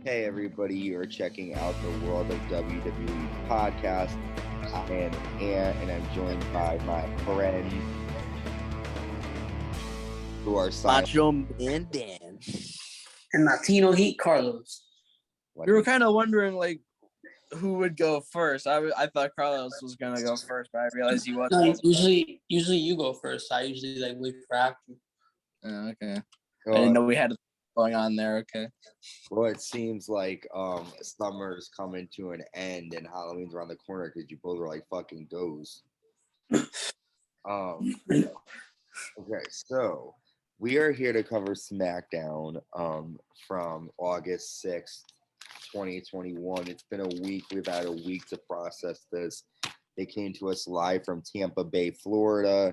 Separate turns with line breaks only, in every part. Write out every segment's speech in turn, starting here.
Hey everybody, you're checking out the World of WWE podcast. I am Ant and I'm joined by my friends who are silent.
Macho Man Dan.
And Latino Heat Carlos.
We were kind of wondering, like, who would go first. I thought Carlos was going to go first, but I realized he wasn't.
No, usually you go first. I usually wait for after.
Okay. I didn't know we had it going on there. Okay.
Well, it seems like summer's coming to an end and Halloween's around the corner because you both are like fucking ghosts. Okay, so we are here to cover SmackDown from August 6th, 2021. It's been a week. We've had a week to process this. They came to us live from Tampa Bay, Florida,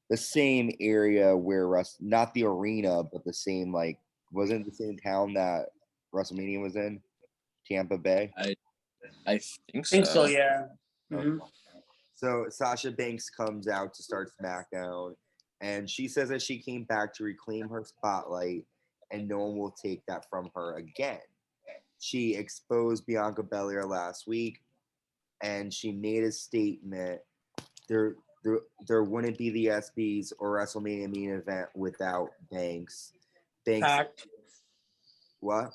the same area where not the arena, but the same, like, wasn't the same town that WrestleMania was in? Tampa Bay?
I think so.
I think so, yeah. Mm-hmm.
So Sasha Banks comes out to start SmackDown, and she says that she came back to reclaim her spotlight, and no one will take that from her again. She exposed Bianca Belair last week, and she made a statement. There wouldn't be the ESPYs or WrestleMania main event without Banks.
Fact.
What?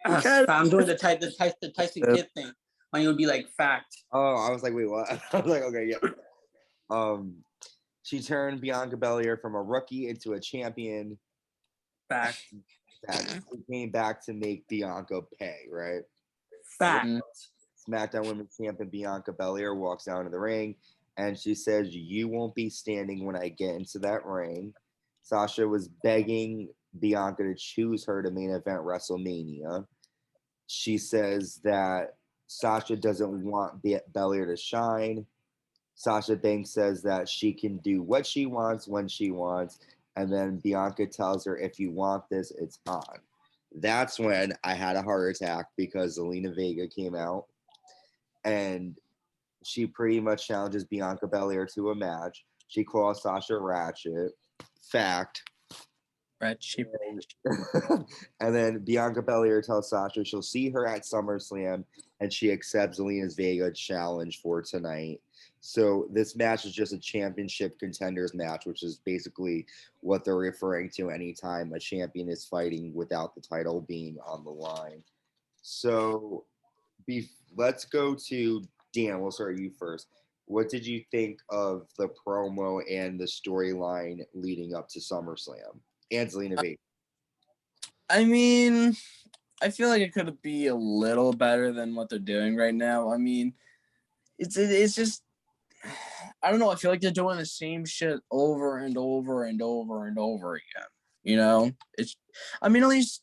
I'm doing the Tyson Kidd thing. When you would be like, fact.
Oh, I was like, wait, what? I was like, okay, yeah. She turned Bianca Belair from a rookie into a champion.
Fact.
She came back to make Bianca pay, right?
Fact.
SmackDown Women's Champion Bianca Belair walks down to the ring, and she says, "You won't be standing when I get into that ring." Sasha was begging Bianca to choose her to main event WrestleMania. She says that Sasha doesn't want Belair to shine. Sasha Banks says that she can do what she wants when she wants. And then Bianca tells her, if you want this, it's on. That's when I had a heart attack because Zelina Vega came out. And she pretty much challenges Bianca Belair to a match. She calls Sasha Ratchet. Fact.
Ratchet.
And then Bianca Belair tells Sasha she'll see her at SummerSlam, and she accepts Zelina Vega's challenge for tonight. So this match is just a championship contenders match, which is basically what they're referring to anytime a champion is fighting without the title being on the line. So let's go to Dan. We'll start you first. What did you think of the promo and the storyline leading up to SummerSlam and Zelina Vega?
I mean, I feel like it could be a little better than what they're doing right now. I mean, it's just, I don't know. I feel like they're doing the same shit over and over and over and over again. You know, at least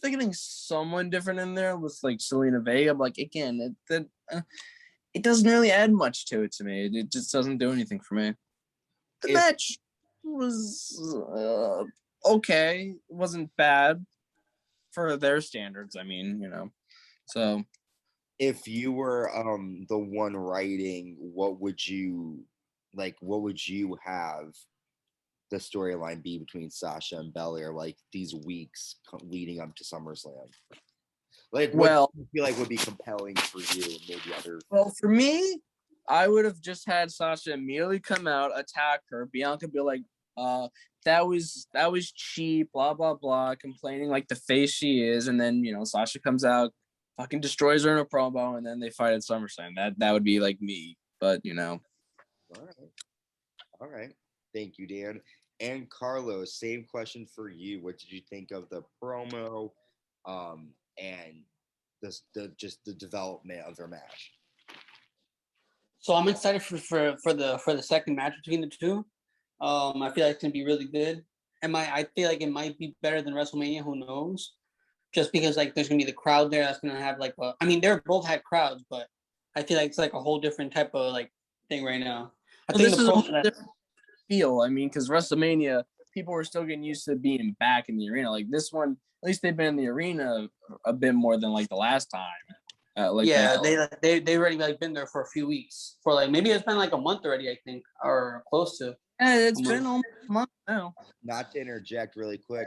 they're getting someone different in there with like Zelina Vega. But like again, it doesn't really add much to me. It just doesn't do anything for me. The match was okay. It wasn't bad for their standards. I mean, you know, so.
If you were the one writing, what would you have the storyline be between Sasha and Belair, like these weeks leading up to SummerSlam? Like, what do you feel like would be compelling for you and maybe others?
Well, for me, I would have just had Sasha immediately come out, attack her, Bianca be like, that was cheap, blah, blah, blah, complaining like the face she is, and then, you know, Sasha comes out, fucking destroys her in a promo, and then they fight at SummerSlam. That would be like me, but you know.
All right. Thank you, Dan. And Carlos, same question for you. What did you think of the promo, and the development of their match?
So I'm excited for the second match between the two. I feel like it's gonna be really good. I feel like it might be better than WrestleMania. Who knows? Just because like there's gonna be the crowd there that's gonna have like they're both had crowds, but I feel like it's like a whole different type of like thing right now.
This is a different feel. I mean, because WrestleMania, people were still getting used to being back in the arena. Like this one, at least they've been in the arena a bit more than like the last time.
They already like been there for a few weeks. For like maybe it's been like a month already, I think, or close to.
Yeah, it's been almost a month now.
Not to interject really quick,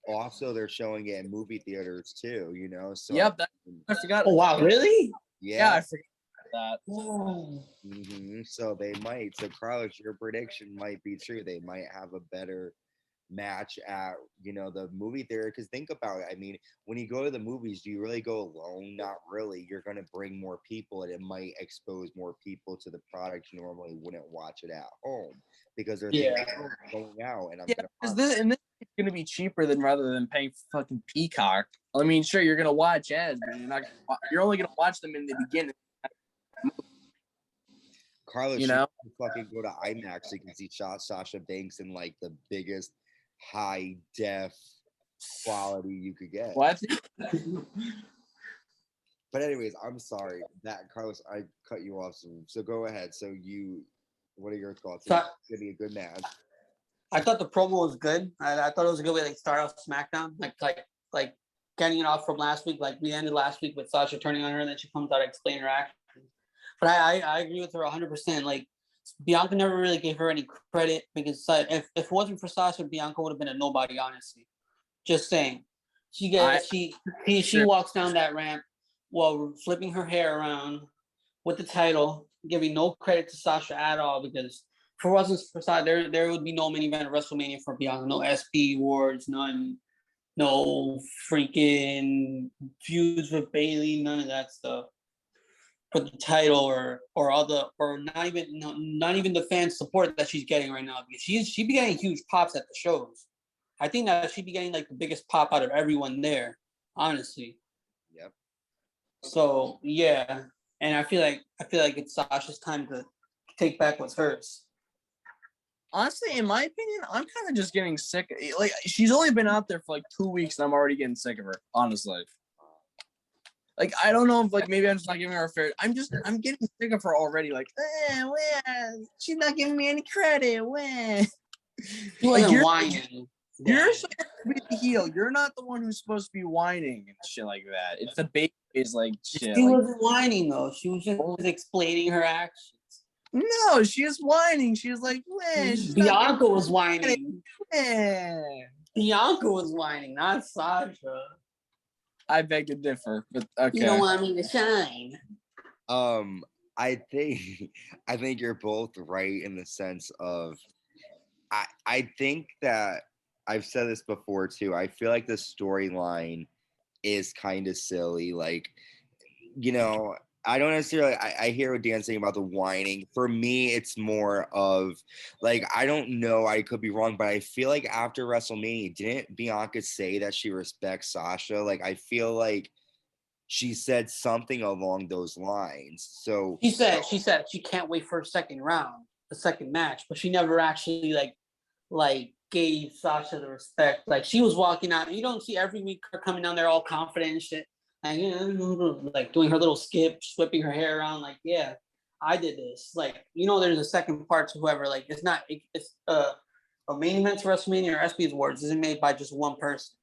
also they're showing it in movie theaters too, you know. So
Yep, I forgot.
Oh wow, really?
Yeah, I forgot that.
Oh.
So they might. So Carlos, your prediction might be true. They might have a better match at the movie theater, because think about it. I mean, when you go to the movies, do you really go alone? Not really. You're going to bring more people, and it might expose more people to the product you normally wouldn't watch it at home, because they're thinking, oh, I'm going out and I'm
Yeah,
gonna
because this is going to be cheaper than rather than paying for fucking Peacock. I mean, sure, you're going to watch ads, but you're only going to watch them in the beginning.
Carlos,
you know,
fucking go to IMAX so you can see Sasha Banks in like the biggest high def quality you could get.
What?
But anyways, I'm sorry that Carlos, I cut you off. So go ahead. So what are your thoughts?
So,
it's gonna be a good match.
I thought the promo was good. I thought it was a good way to like start off SmackDown, like getting it off from last week. Like we ended last week with Sasha turning on her, and then she comes out explaining her actions. But I agree with her 100%. Like Bianca never really gave her any credit, because if it wasn't for Sasha, Bianca would have been a nobody. Honestly, just saying. She walks down that ramp while flipping her hair around with the title, giving no credit to Sasha at all, because if it wasn't for Sasha, there would be no main event of WrestleMania for Bianca. No SP awards, none. No freaking feuds with Bayley, none of that stuff. For the title or not even the fan support that she's getting right now, because she'd be getting huge pops at the shows. I think that she'd be getting like the biggest pop out of everyone there, honestly.
Yep.
So yeah, and I feel like it's Sasha's time to take back what's hers.
Honestly, in my opinion, I'm kind of just getting sick. Like, she's only been out there for like 2 weeks, and I'm already getting sick of her. Honestly, like, I don't know if like maybe I'm just not giving her a fair. I'm getting sick of her already. Like, she's not giving me any credit.
Like you're whining.
You're supposed to be the heel. You're not the one who's supposed to be whining and shit like that. It's the baby is like shit.
She wasn't whining though. She was just explaining her actions.
No, she was whining. She was like,
Bianca was whining.
Bianca
was whining, not Sasha.
I beg to differ, but okay.
You don't want me to shine.
I think you're both right in the sense of I think that I've said this before too. I feel like the storyline is kind of silly. Like, I don't necessarily, I hear what Dan's saying about the whining. For me, it's more of like, I don't know, I could be wrong, but I feel like after WrestleMania, didn't Bianca say that she respects Sasha? Like, I feel like she said something along those lines. So
she said she can't wait for a second match, but she never actually like gave Sasha the respect. Like she was walking out, and you don't see every week her coming down there all confident and shit. And like doing her little skip, whipping her hair around, like, yeah, I did this. Like, there's a second part to whoever. Like, it's a main event to WrestleMania or SB's awards isn't made by just one person.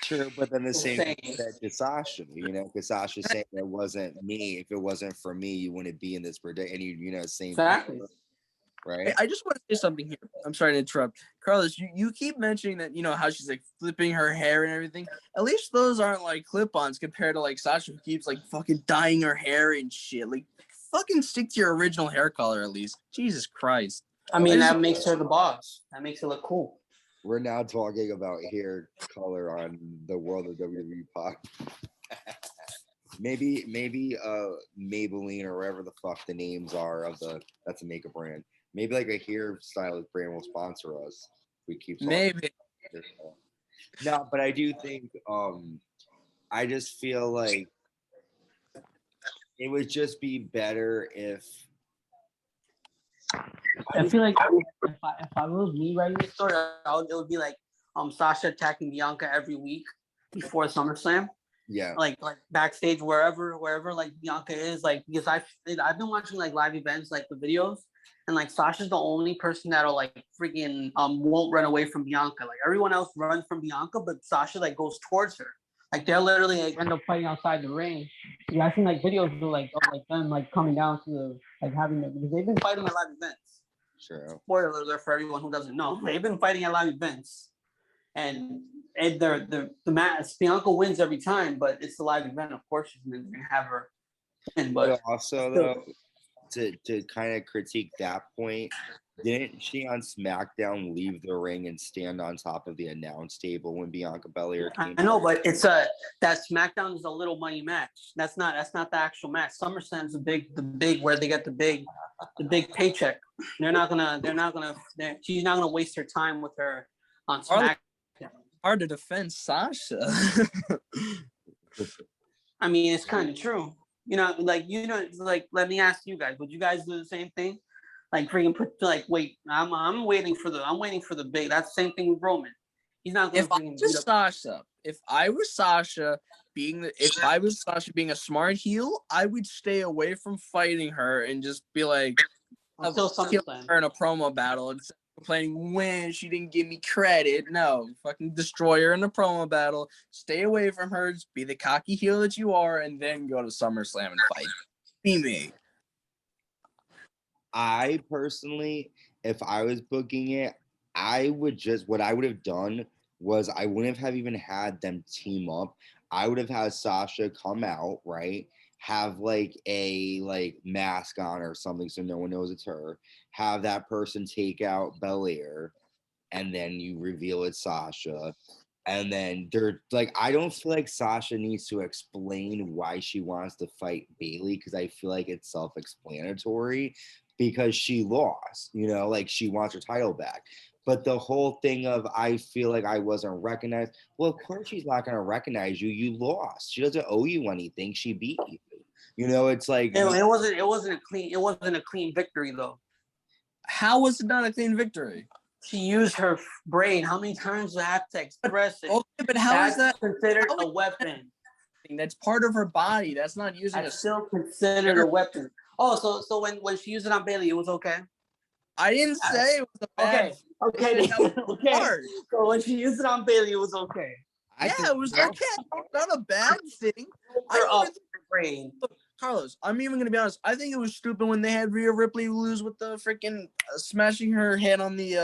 True, but then the same thing said to Sasha, because Sasha's saying it wasn't me. If it wasn't for me, you wouldn't be in this predicament. And same
exactly.
Thing, right?
I just want to say something here. I'm sorry to interrupt. Carlos, you keep mentioning that, how she's like flipping her hair and everything. At least those aren't like clip-ons compared to like Sasha, who keeps like fucking dyeing her hair and shit. Like, fucking stick to your original hair color at least. Jesus Christ.
I mean, that makes her the boss. That makes her look cool.
We're now talking about hair color on the World of WWE pod. maybe Maybelline or whatever the fuck the names are that's a makeup brand. Maybe like a hairstylist brand will sponsor us. We keep talking.
Maybe.
No, but I do think I just feel like it would just be better if
I feel like if I was me writing this story, it would be like Sasha attacking Bianca every week before SummerSlam.
Yeah.
Like backstage, wherever like Bianca is, like, because I've been watching like live events, like the videos, and like Sasha's the only person that'll like freaking won't run away from Bianca. Like everyone else runs from Bianca, but Sasha like goes towards her. Like they'll literally like end up fighting outside the ring. Yeah, I've seen like videos of like them like coming down to the like having them, because they've been fighting at live events.
Sure.
Spoiler alert for everyone who doesn't know. They've been fighting at live events. and the match, Bianca wins every time, but it's a live event. Of course, she's going to have her win. But
also, though, to kind of critique that point, didn't she on SmackDown leave the ring and stand on top of the announce table when Bianca Belair came?
I know, but it's that SmackDown is a little money match. That's not the actual match. SummerSlam's the big where they get the big paycheck. She's not gonna waste her time with her on SmackDown.
Hard to defend Sasha.
I mean, it's kind of true. Let me ask you guys: would you guys do the same thing? Like freaking wait, I'm waiting for the big. That's the same thing with Roman. He's not going
to If I was Sasha being a smart heel, I would stay away from fighting her and just be like,
until
her in a promo battle and complaining when she didn't give me credit. No, fucking destroy her in a promo battle. Stay away from her. Just be the cocky heel that you are, and then go to SummerSlam and fight. Be me.
I personally, if I was booking it, what I would have done was I wouldn't have even had them team up. I would have had Sasha come out, right? Have like a mask on or something so no one knows it's her. Have that person take out Belair, and then you reveal it's Sasha. And then they're like, I don't feel like Sasha needs to explain why she wants to fight Bayley because I feel like it's self-explanatory because she lost, like she wants her title back. But the whole thing of I feel like I wasn't recognized. Well, of course she's not gonna recognize you. You lost. She doesn't owe you anything. She beat you. It's like
it wasn't a clean victory though.
How was it not a clean victory?
She used her brain. How many times do I have to express it?
Okay, but how is that
considered a weapon?
That's part of her body. That's not using
That's still considered a weapon. Oh, so when she used it on Bayley, it was okay?
I didn't say it was a bad
Okay. So when she used it on Bayley, it was okay.
It was okay. Not a bad thing. Carlos, I'm even gonna be honest. I think it was stupid when they had Rhea Ripley lose with the freaking smashing her head on the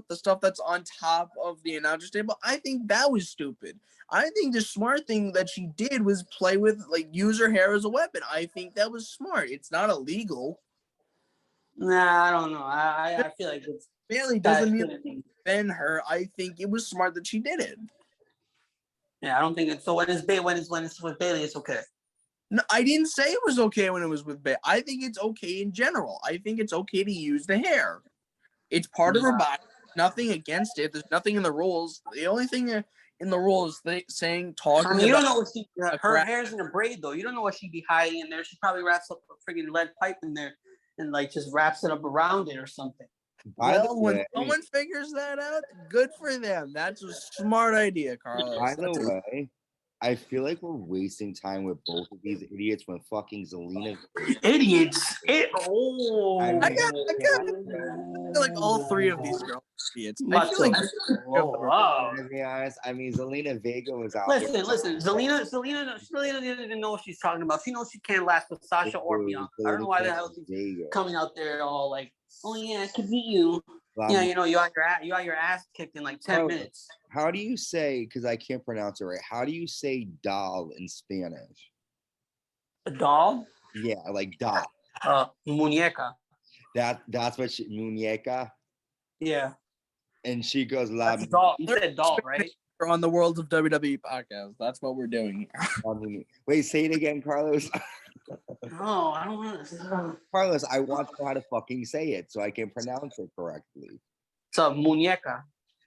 the stuff that's on top of the announcer's table. I think that was stupid. I think the smart thing that she did was play with use her hair as a weapon. I think that was smart. It's not illegal.
Nah, I don't know. I feel like it's
Bayley doesn't need to defend her. I think it was smart that she did it.
Yeah, I don't think it's so. When it's with Bayley, it's okay.
No, I didn't say it was okay when it was with Bayley. I think it's okay in general. I think it's okay to use the hair. It's part of her body. Nothing against it. There's nothing in the rules. The only thing in the rules talking.
You don't know what her hair's in a braid though. You don't know what she'd be hiding in there. She probably wraps up a freaking lead pipe in there and just wraps it up around it or something.
When someone figures that out, good for them. That's a smart idea, Carlos.
By the way, I feel like we're wasting time with both of these idiots when fucking Zelina.
Idiots.
I got all three of these girls idiots. I feel like
to be honest, I mean Zelina Vega was out.
Listen. Zelina didn't even know what she's talking about. She knows she can't last with Sasha or Bianca. I don't know why the hell she's coming out there all like, oh yeah, I could beat you. Yeah, you got your ass kicked in like 10 minutes.
How do you say, because I can't pronounce it right, how do you say doll in Spanish?
A doll?
Yeah, like doll.
Muñeca.
That's what muñeca?
Yeah.
And she goes,
doll. You said doll, right?
We're on the World of WWE podcast. That's what we're doing
here. Wait, say it again, Carlos.
No, I don't want to.
Carlos, I want to know how to fucking say it so I can pronounce it correctly.
So, muñeca.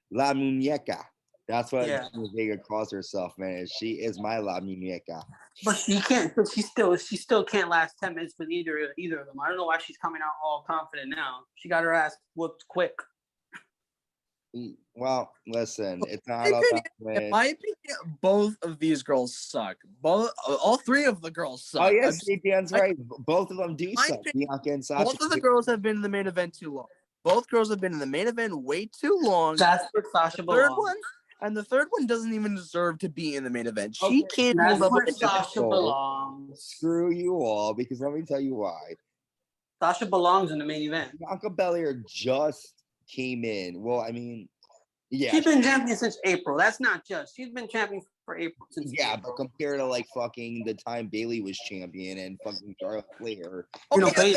La muñeca. That's what Vega calls herself, man. She is my la muñeca.
But she can't. But she still can't last 10 minutes with either of them. I don't know why she's coming out all confident now. She got her ass whooped quick.
Well, listen, it's not about
in my opinion, both of these girls suck. All three of the girls suck.
Oh yes, Dan's right. Both of them do suck. Bianca and Sasha.
Both of the girls have been in the main event too long. Both girls have been in the main event way too long.
That's where Sasha belongs.
The third one doesn't even deserve to be in the main event.
Okay,
she can't
move up. That's where Sasha belongs.
Screw you all, because let me tell you why.
Sasha belongs in the main event.
Bianca Belair just came in. Well, I mean, Yeah,
She's been champion since April. That's not just. She's been champion for April since
yeah,
April.
but compared to like fucking the time Bailey was champion and fucking Charlotte Flair.
You know,
Okay,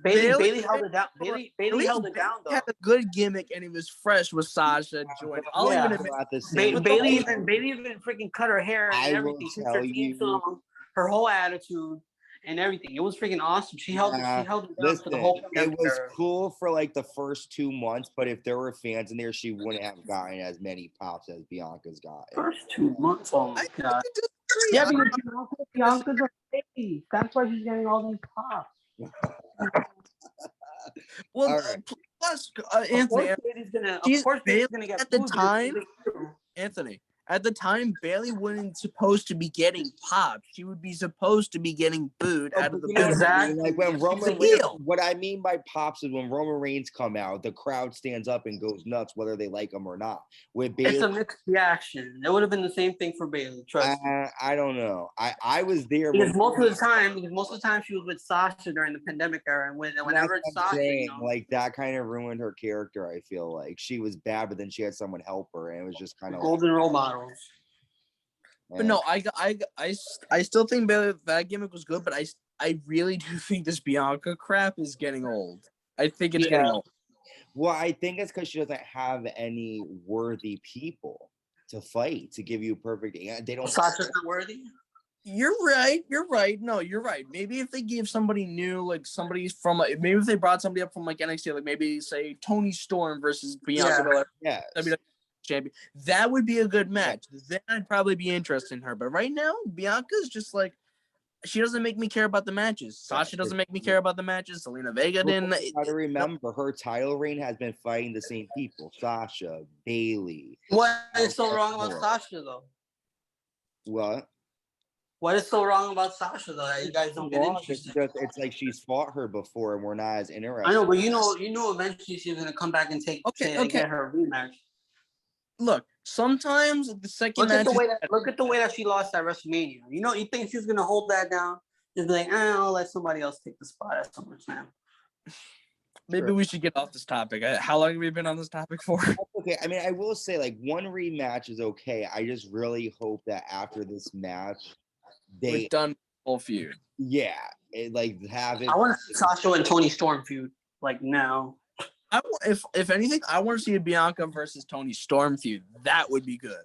Bailey held it down. Bailey held it down though.
Had a good gimmick and it was fresh with Sasha and Jordan. I'll
Yeah.
even admit
At the same
Bailey
time,
even freaking cut her hair and
I will
everything. Since
tell
her theme
you-
song, her whole attitude and everything. It was freaking awesome. She held it down for the
listen,
whole
it
pandemic
was
era.
cool for like the first 2 months, but if there were fans in there, she wouldn't have gotten as many pops as Bianca's gotten.
First 2 months. Oh my
I
god.
disagree.
Yeah,
I-
because Bianca's a baby. That's why she's getting all these pops.
well,
All right.
plus Anthony, she's Bailey
gonna get
at the
food, but
time.
it's true.
Anthony, at the time, Bailey wasn't supposed to be getting popped. She would be supposed to be getting booed out of the
You know what I mean?
Exactly.
Like when Roman
a
Reigns,
heel.
what I mean by pops is when Roman Reigns come out, the crowd stands up and goes nuts, whether they like him or not. With
It's a
Bailey,
mixed reaction. It would have been the same thing for Bailey. Trust me.
I don't know. I was there
Because most of the time she was with Sasha during the pandemic era, and whenever it's Sasha, you know,
like that kind of ruined her character. I feel like she was bad, but then she had someone help her, and it was just kind of
golden role models.
But no, I still think Bailey, that gimmick was good, but I really do think this Bianca crap is getting old. I think it's getting old.
Well, I think it's because she doesn't have any worthy people to fight to give you a perfect. They don't.
Sasha's not worthy.
You're right. No, you're right. Maybe if they gave somebody new, like somebody from, maybe if they brought somebody up from like NXT, like maybe say Tony Storm versus Bianca Belair,
Yes.
WWE champion, that would be a good match. Then I'd probably be interested in her. But right now, Bianca's just like, she doesn't make me care about the matches. Sasha doesn't make me care about the matches. Zelina Vega didn't.
You got to remember, her title reign has been fighting the same people: Sasha, Bailey.
What is so wrong about Sasha though?
What?
What is so wrong about Sasha though that you guys don't get interested?
It's like she's fought her before, and we're not as interested.
I know, but you know, eventually she's gonna come back and get her rematch.
Look, sometimes the second
Look
match.
at the way that she lost at WrestleMania. You know, you think she's gonna hold that down? Just be like, I'll let somebody else take the spot at SummerSlam.
Maybe we should get off this topic. How long have we been on this topic for?
Okay, I mean, I will say, like, one rematch is okay. I just really hope that after this match,
We're done with the whole feud.
Yeah, have it.
I want Sasha and Tony Storm feud like now.
If anything, I want to see a Bianca versus Tony Storm feud. That would be good.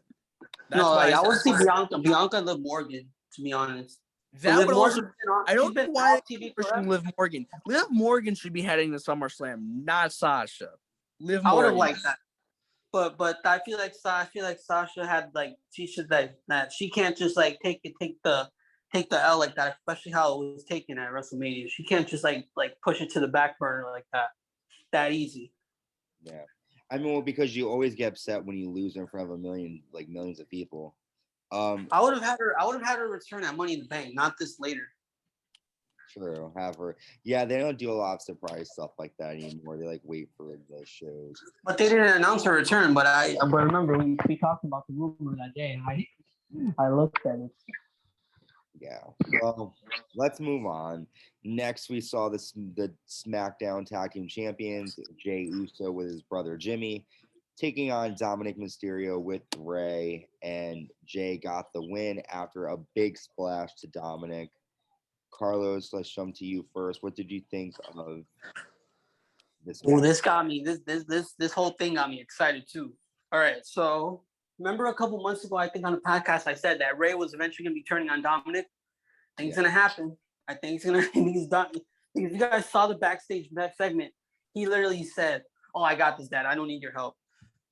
That's I want to see Bianca and Liv Morgan. To be honest,
that would also. I don't know why Liv Morgan. Liv Morgan should be heading to SummerSlam, not Sasha. Liv Morgan.
I would have liked that, but I feel like Sasha had like she should that she can't just like take the L like that, especially how it was taken at WrestleMania. She can't just like push it to the back burner like that easy.
Yeah, I mean, well, because you always get upset when you lose in front of millions of people.
I would have had her return at Money in the Bank, not this later.
True, have her. Yeah, they don't do a lot of surprise stuff like that anymore. They like wait for the shows.
But they didn't announce her return. But remember we talked about the rumor that day, and I looked at it.
Yeah. Well, let's move on. Next, we saw the SmackDown Tag Team Champions, Jey Uso with his brother Jimmy, taking on Dominic Mysterio with Rey, and Jey got the win after a big splash to Dominic. Carlos, let's jump to you first. What did you think of this?
Well, this got me. This whole thing got me excited too. All right, so remember a couple months ago, I think on the podcast, I said that Rey was eventually going to be turning on Dominic. I think it's going to happen. I think he's done. If you guys saw the backstage segment, he literally said, "Oh, I got this, Dad. I don't need your help.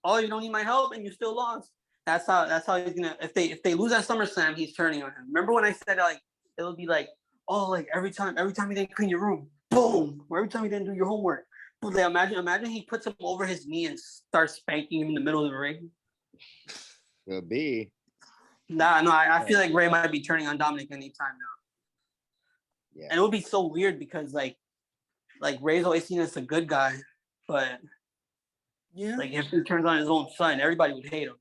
Oh, you don't need my help, and you still lost." That's how he's gonna. If they lose at SummerSlam, he's turning on him. Remember when I said like it'll be like, oh, like every time you didn't clean your room, boom, or every time you didn't do your homework. But like, imagine he puts him over his knee and starts spanking him in the middle of the ring.
Could be.
Nah, no, I feel like Rey might be turning on Dominic anytime now.
Yeah.
And it would be so weird because like Rey's always seen as a good guy, but like if he turns on his own son, everybody would hate him.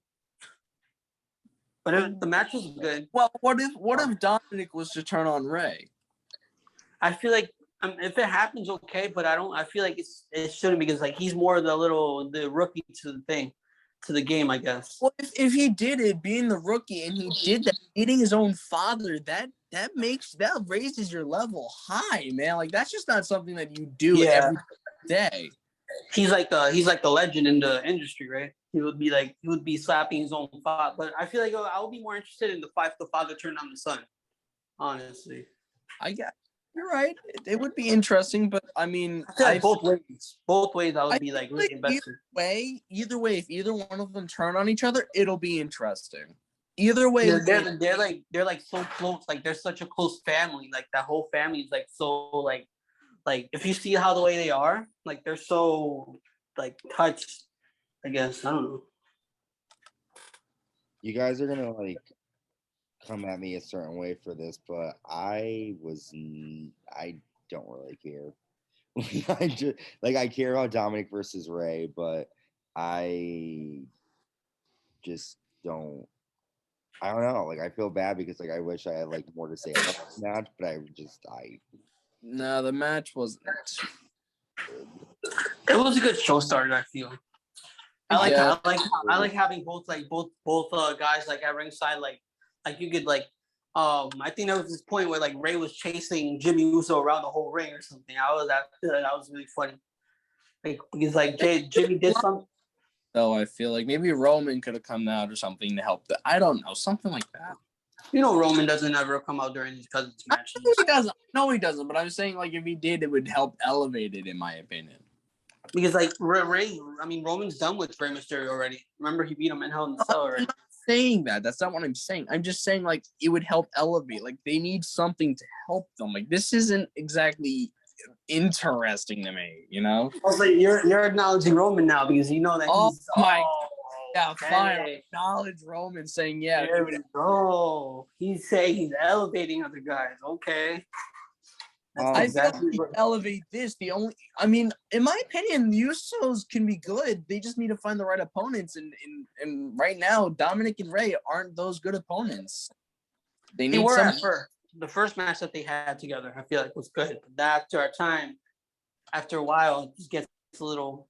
But the match was good.
Well, what if Dominic was to turn on Rey?
I feel like if it happens, okay, but I feel like it shouldn't because like he's more the rookie to the thing. to the game, I guess.
Well, if he did it, being the rookie, and he did that, beating his own father, that raises your level high, man. Like that's just not something that you do every day.
He's like the legend in the industry, right? He would be slapping his own father. But I feel like I would be more interested in the father turned on the son. Honestly,
you're right. It would be interesting, but I mean,
I feel like both ways, I would be like really invested.
Either way, if either one of them turn on each other, it'll be interesting. Either way,
they're like so close. Like they're such a close family. Like that whole family is like so like if you see how the way they are, like they're so like touched. I guess I don't know.
You guys are gonna like come at me a certain way for this, but I don't really care. I care about Dominic versus Ray, but I just don't. I don't know. Like I feel bad because like I wish I had like more to say about this match, but
No, the match wasn't.
It was a good show starter, I feel. I like having both guys like at ringside, like you could like I think there was this point where like Ray was chasing Jimmy Uso around the whole ring or something. That was really funny. Like because like Jimmy did something.
So I feel like maybe Roman could have come out or something to help. I don't know, something like that.
You know, Roman doesn't ever come out during his cousin's matches.
He doesn't. No, he doesn't. But I'm saying like if he did, it would help elevate it, in my opinion.
Because like Roman's done with Rey Mysterio already. Remember, he beat him in Hell in a Cell already.
I'm not saying that. That's not what I'm saying. I'm just saying like it would help elevate. Like they need something to help them. Like this isn't exactly interesting to me, you know.
Also, you're acknowledging Roman now because you know that
fine. Acknowledge Roman saying
There we go. He's saying he's elevating other guys. Okay.
I feel like elevate this. In my opinion, the Usos can be good. They just need to find the right opponents. And right now, Dominic and Ray aren't those good opponents. They were at
first. The first match that they had together, I feel like was good. But after a while, it just gets a little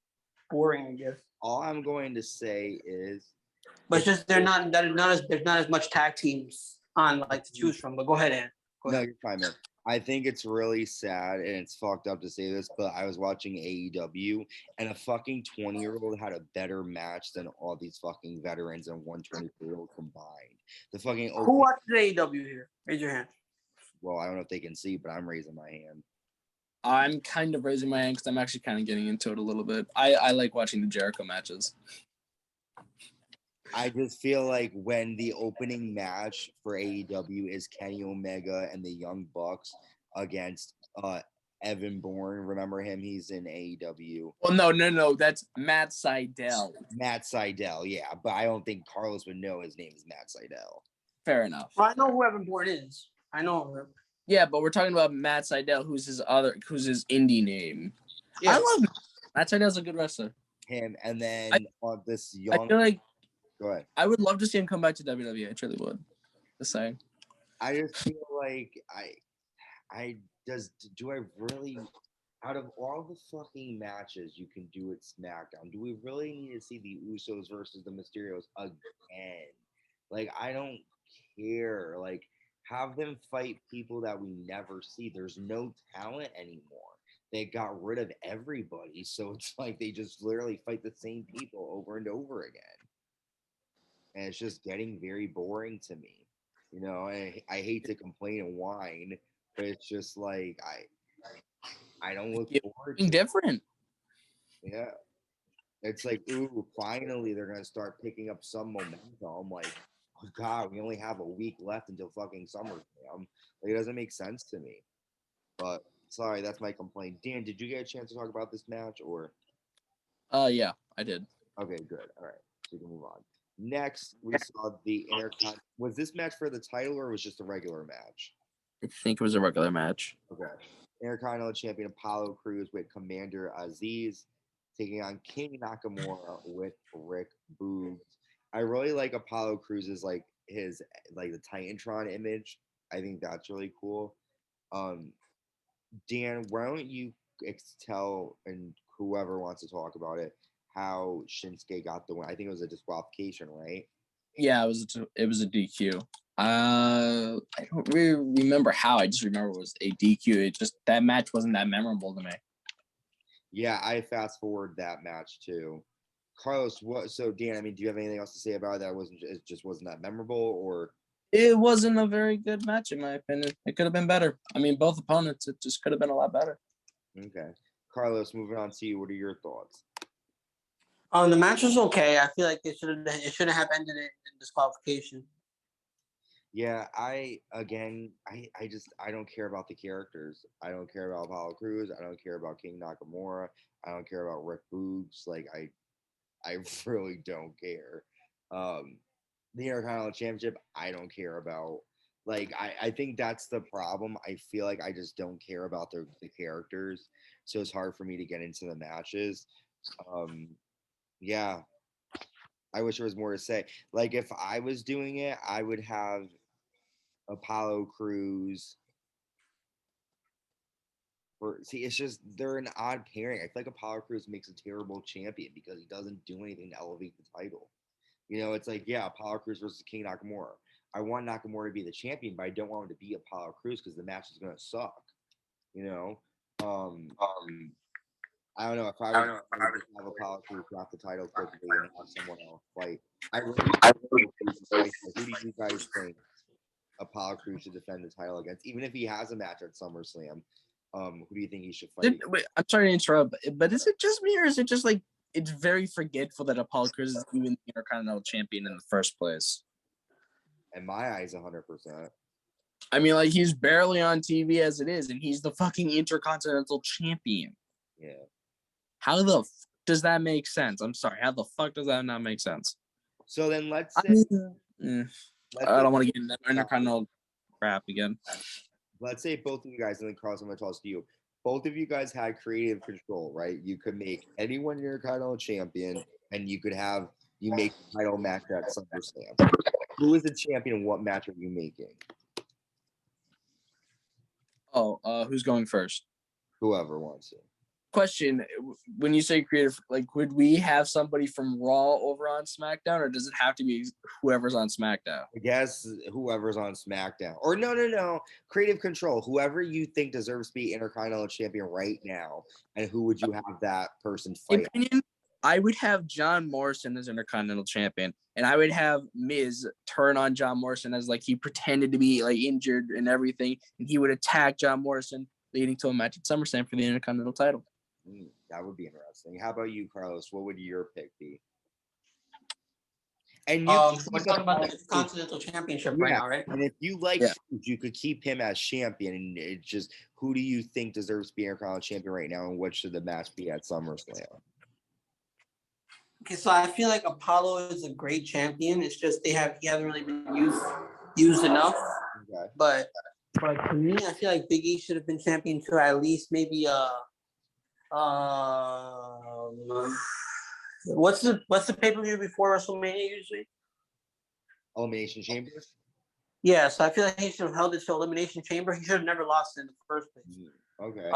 boring, I guess.
All I'm going to say is,
but it's just there's not as much tag teams on like to choose from. But go ahead, Ann.
No, you're fine, man. I think it's really sad and it's fucked up to say this, but I was watching AEW and a fucking 20-year-old had a better match than all these fucking veterans and 123-year-old combined.
Who watches AEW here? Raise your hand.
Well, I don't know if they can see, but I'm raising my hand.
I'm kind of raising my hand because I'm actually kind of getting into it a little bit. I like watching the Jericho matches.
I just feel like when the opening match for AEW is Kenny Omega and the Young Bucks against Evan Bourne. Remember him? He's in AEW.
Well, no. That's Matt Sydal.
Matt Sydal, yeah. But I don't think Carlos would know his name is Matt Sydal.
Fair enough.
Well, I know who Evan Bourne is. I know him.
Yeah, but we're talking about Matt Sydal, who's his indie name. Yeah. I love Matt Sydal's a good wrestler.
Him, and then this young.
I feel like.
Go ahead.
I would love to see him come back to WWE. I truly would. Just saying.
I just feel like do I really, out of all the fucking matches you can do at SmackDown, do we really need to see the Usos versus the Mysterios again? Like, I don't care. Like, have them fight people that we never see. There's no talent anymore. They got rid of everybody. So it's like they just literally fight the same people over and over again. And it's just getting very boring to me. You know, and I hate to complain and whine, but it's just like I don't look forward to
different.
Yeah. It's like, ooh, finally they're gonna start picking up some momentum. I'm like, oh God, we only have a week left until fucking SummerSlam. Like, it doesn't make sense to me. But sorry, that's my complaint. Dan, did you get a chance to talk about this match or?
Yeah, I did.
Okay, good. All right, so we can move on. Next, we saw the Intercontinental. Was this match for the title or was it just a regular match?
I think it was a regular match.
Okay. Intercontinental Champion Apollo Crews with Commander Aziz taking on King Nakamura with Rick Boogs. I really like Apollo Crews' like his the Titantron image. I think that's really cool. Dan, why don't you tell, and whoever wants to talk about it, how Shinsuke got the win. I think it was a disqualification, right?
Yeah, it was a DQ. I don't really remember how. I just remember it was a DQ. It just that match wasn't that memorable to me.
Yeah, I fast forward that match too. Carlos, what? So Dan, I mean, do you have anything else to say about it that it just wasn't that memorable, or?
It wasn't a very good match in my opinion. It could have been better. I mean, both opponents, it just could have been a lot better.
Okay, Carlos, moving on to you. What are your thoughts?
The match was okay. I feel like it shouldn't have ended in disqualification.
Yeah, I don't care about the characters. I don't care about Apollo Crews. I don't care about King Nakamura. I don't care about Rick Boogs. Like I really don't care. The Intercontinental Championship, I don't care about. Like I think that's the problem. I feel like I just don't care about the characters, so it's hard for me to get into the matches. Yeah, I wish there was more to say. Like if I was doing it, I would have Apollo Crews. See, it's just they're an odd pairing. I feel like Apollo Crews makes a terrible champion because he doesn't do anything to elevate the title. You know, it's like, yeah, Apollo Crews versus King Nakamura. I want Nakamura to be the champion, but I don't want him to be Apollo Crews because the match is gonna suck. You know, I don't know if I was just have Apollo Crews drop the title quickly and have someone else fight. I really who do you guys think Apollo Crews should defend the title against, even if he has a match at SummerSlam? Who do you think he should fight?
Wait, I'm sorry to interrupt, but is it just me or is it just like it's very forgetful that Apollo Crews is even the Intercontinental Champion in the first place?
In my eyes, 100%.
I mean, like he's barely on TV as it is, and he's the fucking Intercontinental Champion.
Yeah.
How the does that make sense? I'm sorry. How the fuck does that not make sense?
So then let's say
I don't want to get into that Intercontinental crap again.
Let's say both of you guys, and then Carlos, I'm going to toss to you. Both of you guys had creative control, right? You could make anyone your Intercontinental Champion, and you make the title match at SummerSlam. Who is the champion and what match are you making?
Oh, who's going first?
Whoever wants to.
Question: when you say creative, like, would we have somebody from Raw over on SmackDown, or does it have to be whoever's on SmackDown?
I guess whoever's on SmackDown. Or no. Creative control. Whoever you think deserves to be Intercontinental Champion right now, and who would you have that person fight?
Opinion, I would have John Morrison as Intercontinental Champion, and I would have Miz turn on John Morrison as like he pretended to be like injured and everything, and he would attack John Morrison, leading to a match at SummerSlam for the Intercontinental title.
That would be interesting. How about you, Carlos? What would your pick be? And you
we're talking about the Continental Championship right now, right?
And if you like, you could keep him as champion. And it's just, who do you think deserves to be Intercontinental Champion right now, and what should the match be at SummerSlam?
Okay, so I feel like Apollo is a great champion. It's just he hasn't really been used enough.
Okay.
But to me, I feel like Big E should have been champion too. At least maybe what's the pay-per-view before WrestleMania usually?
Elimination Chamber?
Yeah, so I feel like he should have held it to Elimination Chamber. He should have never lost it in the first place.
Okay.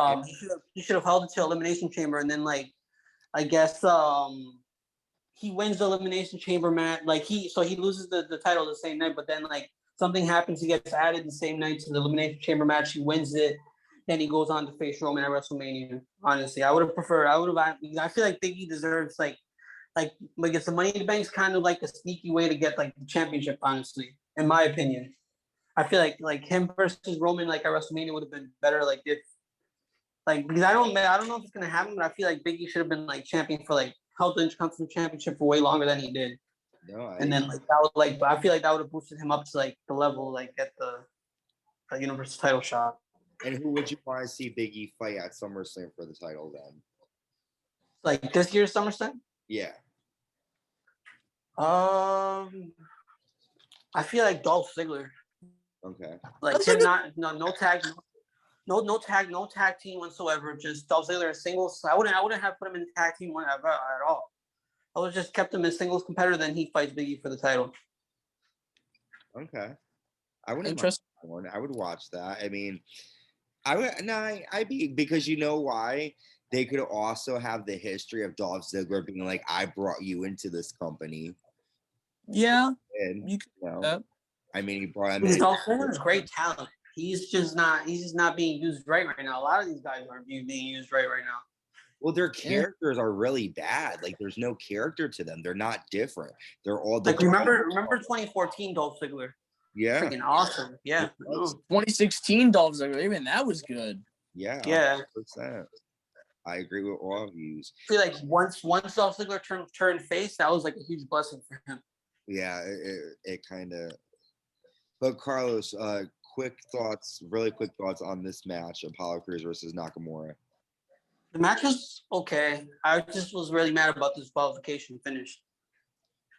He should have held it to Elimination Chamber, and then like I guess he wins the Elimination Chamber match. Like he loses the title the same night, but then like something happens, he gets added the same night to the Elimination Chamber match. He wins it. Then he goes on to face Roman at WrestleMania. Honestly, I feel like Big E deserves like it's the Money in the Bank's kind of like a sneaky way to get like the championship. Honestly, in my opinion, I feel like him versus Roman like at WrestleMania would have been better. Like if because I don't know if it's gonna happen, but I feel like Big E should have been like champion for like held the Intercontinental Championship for way longer than he did. And then like that would I feel like that would have boosted him up to like the level like at the Universal title shot.
And who would you want to see Big E fight at SummerSlam for the title then?
Like this year's SummerSlam?
Yeah.
I feel like Dolph Ziggler.
Okay.
Like him no tag team whatsoever. Just Dolph Ziggler in singles. I wouldn't have put him in tag team at all. I would have just kept him as singles competitor. Then he fights Big E for the title.
Okay. I would watch that. I mean, I would I'd be because you know why? They could also have the history of Dolph Ziggler being like, I brought you into this company.
Yeah,
And
you could
you
do
know,
that.
I mean he brought him
Because
in.
Dolph Ziggler is great talent. He's just not being used right now. A lot of these guys aren't being used right now.
Well, their characters are really bad. Like there's no character to them. They're not different. They're all the
Like remember 2014 Dolph Ziggler?
yeah.
Freaking awesome. Yeah.
2016 Dolph Ziggler, even that was good.
Yeah.
Yeah.
100%. I agree with all of you.
I feel like once Dolph Ziggler turned face, that was like a huge blessing for him.
Yeah, it kind of. But Carlos, really quick thoughts on this match: Apollo Crews versus Nakamura.
The match was okay. I just was really mad about this qualification finish.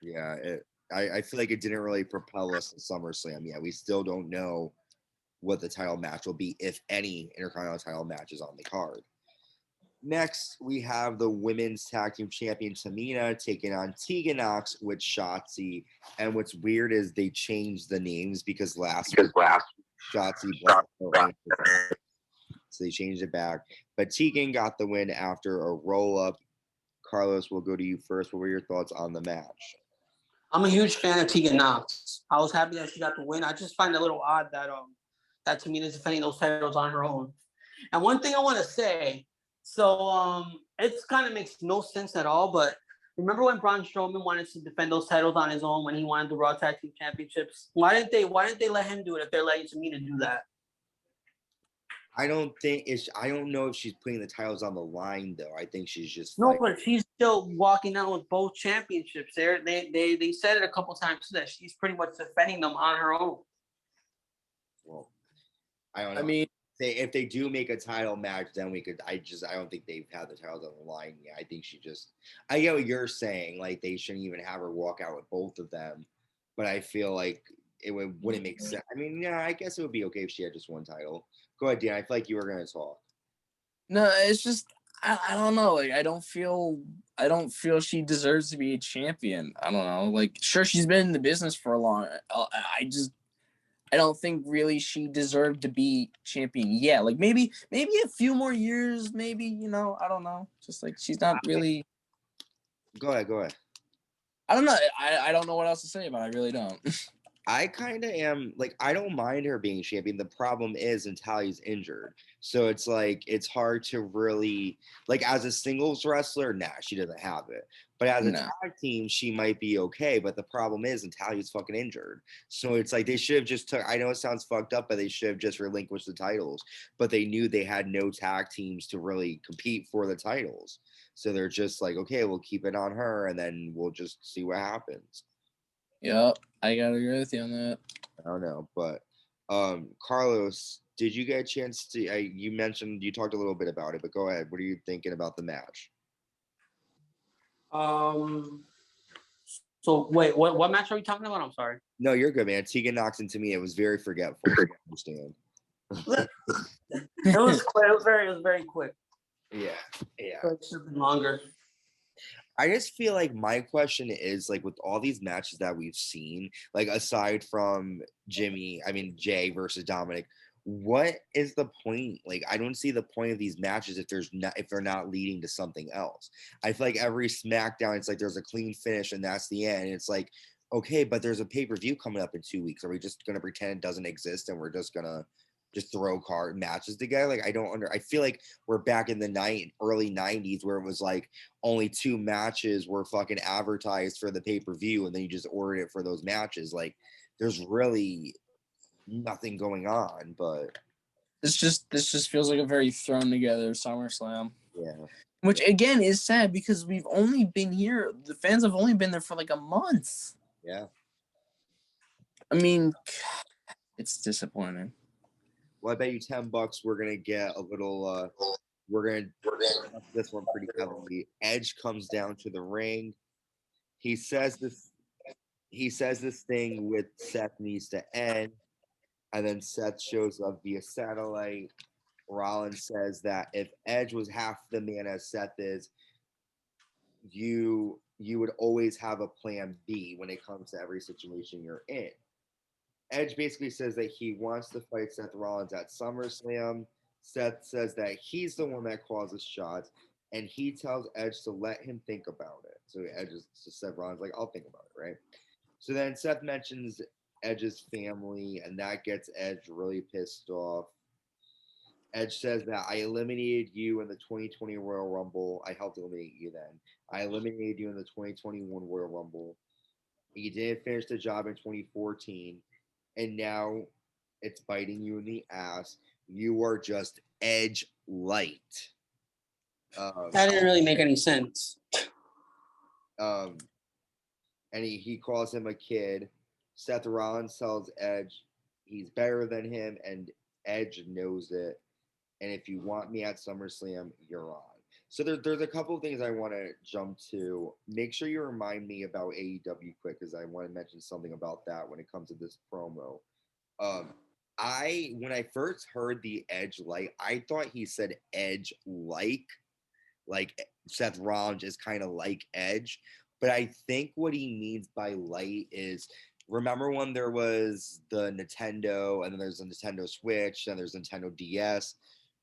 Yeah, I feel like it didn't really propel us to SummerSlam. Yeah, we still don't know what the title match will be, if any Intercontinental title matches on the card. Next, we have the women's tag team champion Tamina taking on Tegan Nox with Shotzi. And what's weird is they changed the names because last week Shotzi blacked so they changed it back. But Tegan got the win after a roll up. Carlos, we'll go to you first. What were your thoughts on the match?
I'm a huge fan of Tegan Nox. I was happy that she got the win. I just find it a little odd that Tamina's defending those titles on her own. And one thing I want to say, so it kind of makes no sense at all, but remember when Braun Strowman wanted to defend those titles on his own when he wanted the Raw Tag Team Championships? Why didn't they let him do it if they're letting Tamina do that?
I don't know if she's putting the titles on the line though. I think she's just
No, but she's still walking out with both championships. They said it a couple times that she's pretty much defending them on her own.
Well, I don't know.
I mean,
if they do make a title match, then we could. I don't think they've had the titles on the line yet. I think I get what you're saying. Like they shouldn't even have her walk out with both of them. But I feel like wouldn't make sense. I mean, yeah, I guess it would be okay if she had just one title. Go ahead, Dan. I feel like you were gonna talk.
no, it's just I don't know. Like I don't feel she deserves to be a champion. I don't know. Like sure, she's been in the business for a long. I don't think really she deserved to be champion yet. Like maybe a few more years. Maybe I don't know. Just like she's not really.
Go ahead.
I don't know. I don't know what else to say about it. I really don't.
I kind of am like, I don't mind her being champion. The problem is Natalia's injured. So it's like, it's hard to really, like, as a singles wrestler, nah, she doesn't have it. But as a tag team, she might be okay. But the problem is Natalia's fucking injured. So it's like, they should have just I know it sounds fucked up, but they should have just relinquished the titles. But they knew they had no tag teams to really compete for the titles. So they're just like, okay, we'll keep it on her and then we'll just see what happens.
Yep, I gotta agree with you on that.
I don't know, but Carlos, did you get a chance to? You talked a little bit about it, but go ahead. What are you thinking about the match?
So wait, what match are we talking about? I'm sorry.
No, you're good, man. Tegan Nox into me. It was very forgetful. I understand.
It was quick. It was very quick.
Yeah.
It should have been longer.
I just feel like my question is like with all these matches that we've seen, like aside from Jay versus Dominic, what is the point? Like I don't see the point of these matches if they're not leading to something else. I feel like every SmackDown, it's like there's a clean finish and that's the end. And it's like, okay, but there's a pay-per-view coming up in 2 weeks. Are we just gonna pretend it doesn't exist and we're just gonna throw card matches together? Like I feel like we're back in the early 90s where it was like only 2 matches were fucking advertised for the pay-per-view and then you just ordered it for those matches. Like there's really nothing going on, but
this just feels like a very thrown together SummerSlam.
Yeah.
Which again is sad because we've only been here, the fans have only been there for like a month.
Yeah.
I mean, it's disappointing.
Well, I bet you $10 we're gonna get a little we're gonna this one pretty heavily. Edge comes down to the ring. He says this thing with Seth needs to end, and then Seth shows up via satellite. Rollins says that if Edge was half the man as Seth is, you would always have a plan B when it comes to every situation you're in. Edge basically says that he wants to fight Seth Rollins at SummerSlam. Seth says that he's the one that causes shots, and he tells Edge to let him think about it. So Seth Rollins like, I'll think about it, right? So then Seth mentions Edge's family, and that gets Edge really pissed off. Edge says that I eliminated you in the 2020 Royal Rumble. I helped eliminate you then. I eliminated you in the 2021 Royal Rumble. You didn't finish the job in 2014, and now it's biting you in the ass. You are just Edge light.
That didn't really make any sense.
And he calls him a kid. Seth Rollins tells Edge he's better than him, and Edge knows it. And if you want me at SummerSlam, you're on. So there's a couple of things I want to jump to. Make sure you remind me about AEW quick, because I want to mention something about that when it comes to this promo. When I first heard the Edge light, I thought he said Edge like Seth Rollins is kind of like Edge. But I think what he means by light is, remember when there was the Nintendo, and then there's the Nintendo Switch, and there's Nintendo DS?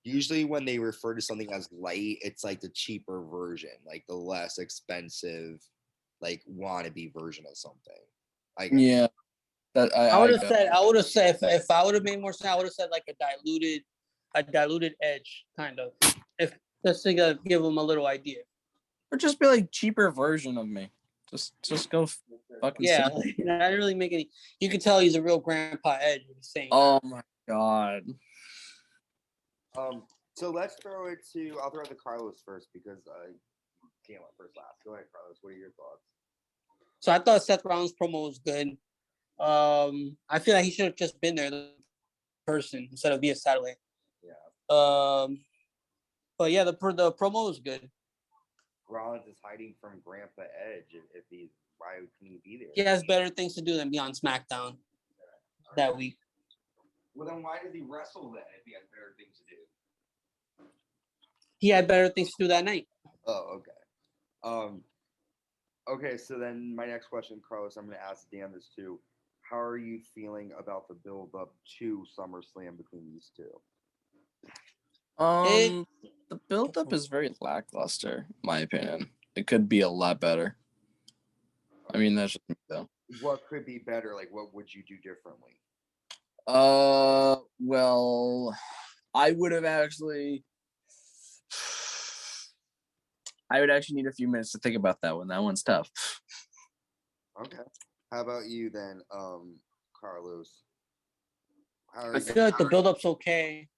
Usually when they refer to something as light, it's like the cheaper version, like the less expensive, like wannabe version of something.
Yeah.
I would have said if I would have made more sense, I would have said like a diluted Edge, kind of. If just to give them a little idea.
Or just be like cheaper version of me. Just go fucking.
Yeah, like, that didn't really make any. You could tell he's a real Grandpa Edge. Saying
oh my god.
So let's throw it to. I'll throw it to Carlos first, because can't let first last. Go ahead, Carlos. What are your thoughts?
So I thought Seth Rollins' promo was good. I feel like he should have just been there, the person, instead of via satellite.
Yeah.
But yeah, the promo was good.
Rollins is hiding from Grandpa Edge. If he's, why can he be there?
He has better things to do than be on SmackDown that week.
Well, then why does he wrestle then if he has better things to do?
He had better things to do that night.
Oh, okay. Okay, so then my next question, Carlos, I'm going to ask Dan this too. How are you feeling about the build-up to SummerSlam between these two?
The build-up is very lackluster, in my opinion. It could be a lot better. I mean, that's just me, though.
What could be better? Like, what would you do differently?
Well, I would actually need a few minutes to think about that one. That one's tough.
Okay. How about you then, Carlos?
I feel like the build-up's okay.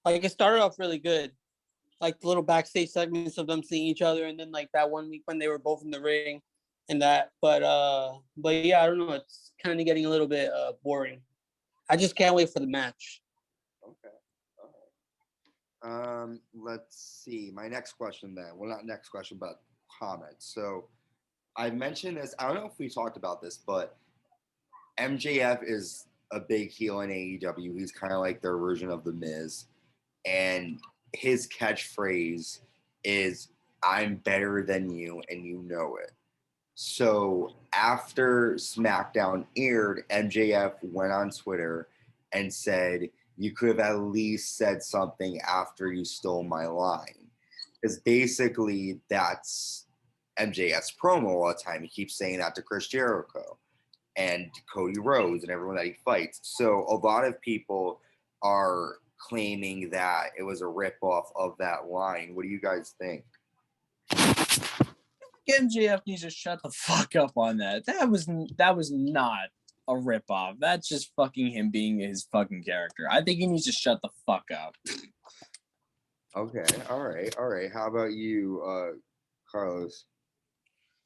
Like it started off really good, like the little backstage segments of them seeing each other, and then like that one week when they were both in the ring, and that. But yeah, I don't know. It's kind of getting a little bit boring. I just can't wait for the match.
Okay. All right. Let's see. My next question then. Well, not next question, but comment. So I mentioned this. I don't know if we talked about this, but MJF is a big heel in AEW. He's kind of like their version of The Miz. And his catchphrase is, I'm better than you, and you know it. So after SmackDown aired, MJF went on Twitter and said, you could have at least said something after you stole my line. Because basically that's MJF's promo all the time. He keeps saying that to Chris Jericho and Cody Rhodes and everyone that he fights. So a lot of people are claiming that it was a ripoff of that line. What do you guys think?
MJF needs to shut the fuck up on that. That was not a ripoff. That's just fucking him being his fucking character. I think he needs to shut the fuck up.
Okay, all right. How about you, Carlos?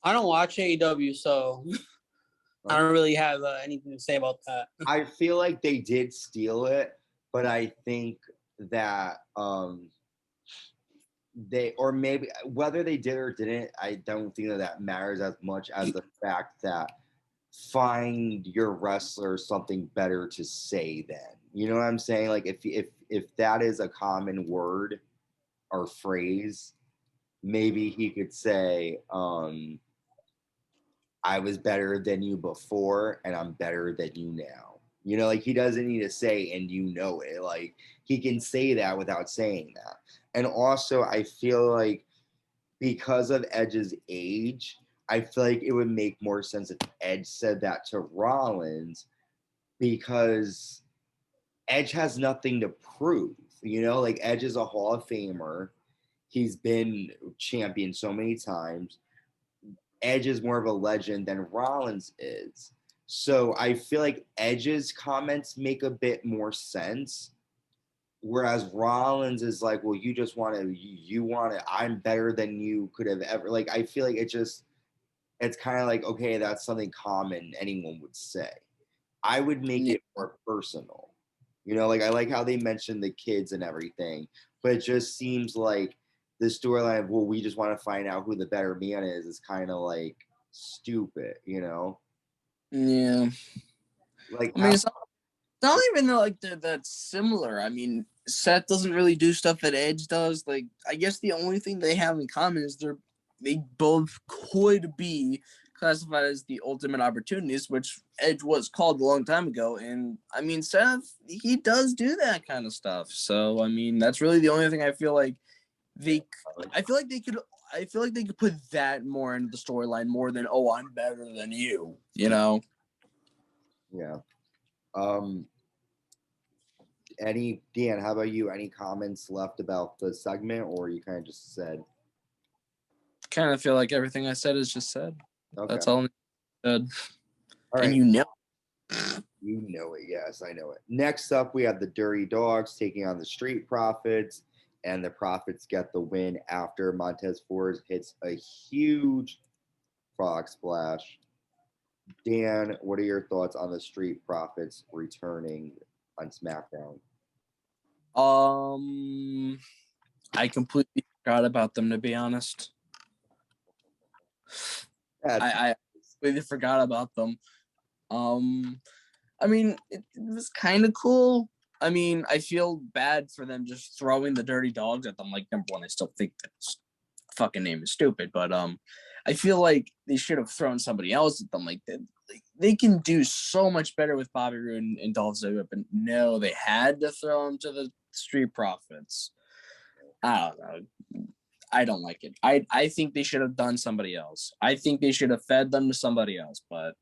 I don't watch AEW, so I don't really have anything to say about that.
I feel like they did steal it, but I think that they, or maybe whether they did or didn't, I don't think that matters as much as the fact that find your wrestler something better to say then. You know what I'm saying? Like if that is a common word or phrase, maybe he could say, I was better than you before and I'm better than you now. You know, like he doesn't need to say, and you know it. Like he can say that without saying that. And also, I feel like because of Edge's age, I feel like it would make more sense if Edge said that to Rollins because Edge has nothing to prove. You know, like Edge is a Hall of Famer. He's been champion so many times. Edge is more of a legend than Rollins is. So I feel like Edge's comments make a bit more sense. Whereas Rollins is like, well, you just want to, you want to, I'm better than you could have ever. Like, I feel like it's kind of like, okay, that's something common anyone would say. I would make it more personal. You know, like I like how they mentioned the kids and everything, but it just seems like the storyline of, well, we just want to find out who the better man is kind of like stupid, you know?
Yeah.
Like,
I mean, it's not even like they're that similar. I mean, Seth doesn't really do stuff that Edge does. Like, I guess the only thing they have in common is they both could be classified as the ultimate opportunities, which Edge was called a long time ago. And I mean, Seth, he does do that kind of stuff. So I mean, that's really the only thing I feel like I feel like they could put that more into the storyline more than, oh, I'm better than you, you know?
yeah. Dan, how about you? Any comments left about the segment, or you kind of just said?
Kind of feel like everything I said is just said.
Okay.
That's all I said.
All right.
And you know.
You know it. Yes, I know it. Next up, we have the Dirty Dawgs taking on the Street Profits, and the Profits get the win after Montez Ford hits a huge frog splash. Dan, what are your thoughts on the Street Profits returning on SmackDown?
I completely forgot about them, to be honest. I completely forgot about them. I mean, it was kind of cool. I mean, I feel bad for them just throwing the Dirty Dawgs at them. Like, number one, I still think that fucking name is stupid, but I feel like they should have thrown somebody else at them. Like, they can do so much better with Bobby Roode and Dolph Ziggler, but no, they had to throw them to the Street Profits. I don't know. I don't like it. I think they should have done somebody else. I think they should have fed them to somebody else, but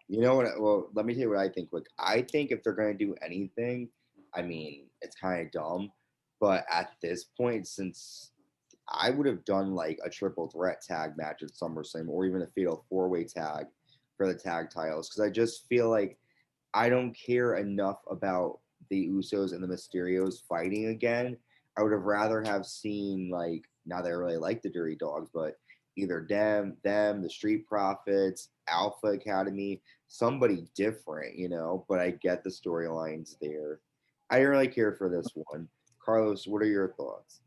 You know what? Well, let me tell you what I think. Look, I think if they're going to do anything, I mean, it's kind of dumb, but at this point, since I would have done like a triple threat tag match at SummerSlam or even a fatal four-way tag for the tag titles, because I just feel like I don't care enough about the Usos and the Mysterios fighting again. I would have rather have seen like, not that I really like the Dirty Dawgs, but either them, the Street Profits, Alpha Academy, somebody different, you know. But I get the storylines there. I didn't really care for this one. Carlos, what are your thoughts?